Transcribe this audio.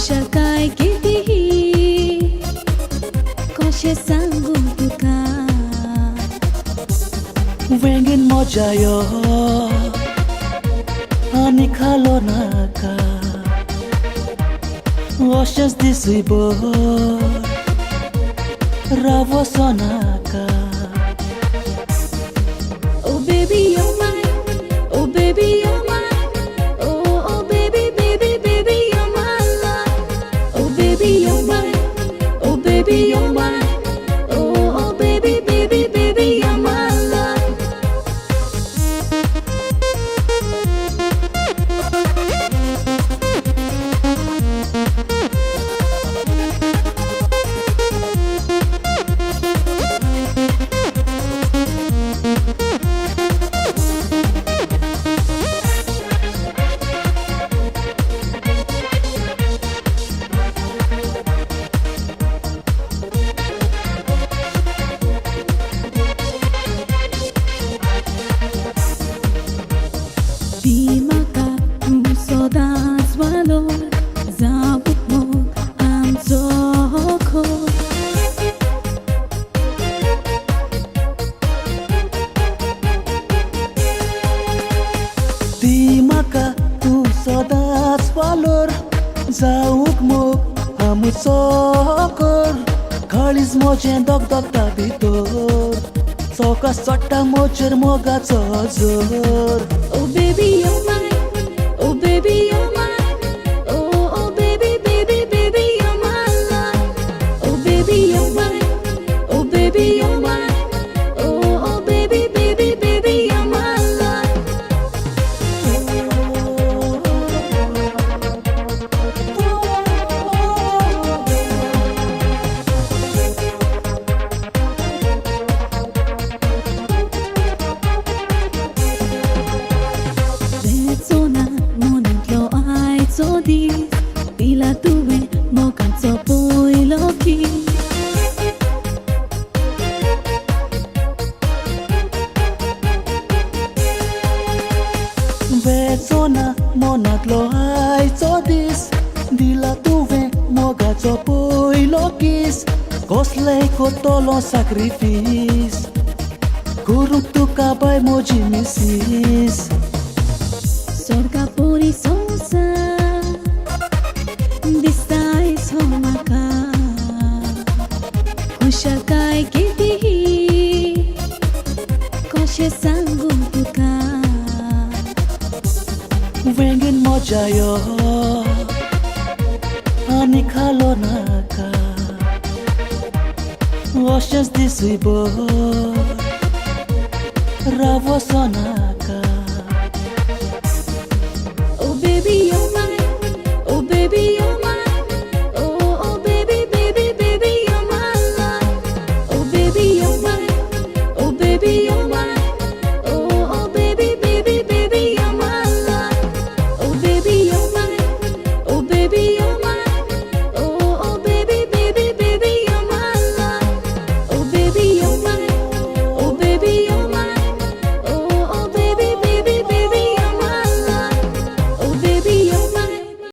Shakai kitihi koshe sangu tuka Wengin mojayo ani khalo naka Oceans disibo ravo sonaka Oh baby you're mine, oh baby you're mine, oh baby baby baby you're my love, oh baby you're mine, oh baby you're mine, oh baby baby baby you're my love. Di maka puso das valor Zabot mo ang ko Di maka tu sodas valor Zauk mo amut sokor Khalis mochen dok dok ta bitor Soka satta mocher moga chojor Oh baby you're mine, oh baby you're mine, oh baby baby baby you're my love, oh baby you're mine, oh baby you're mine, oh baby baby baby you're my love. So dis bila tuwe mo kanso pui loki Vetsona monat lo ai chodis Dila tuve moga chopoi lokis Koslei ko tolo sacrifice Kuruk tu kabai moji misis Sorga puri sonsa Distais homaka Kushakai kitihi Koshe sangu tuka Wengin mojayo ani khalo naka Oceans disibo ravo sonaka Oh baby you're my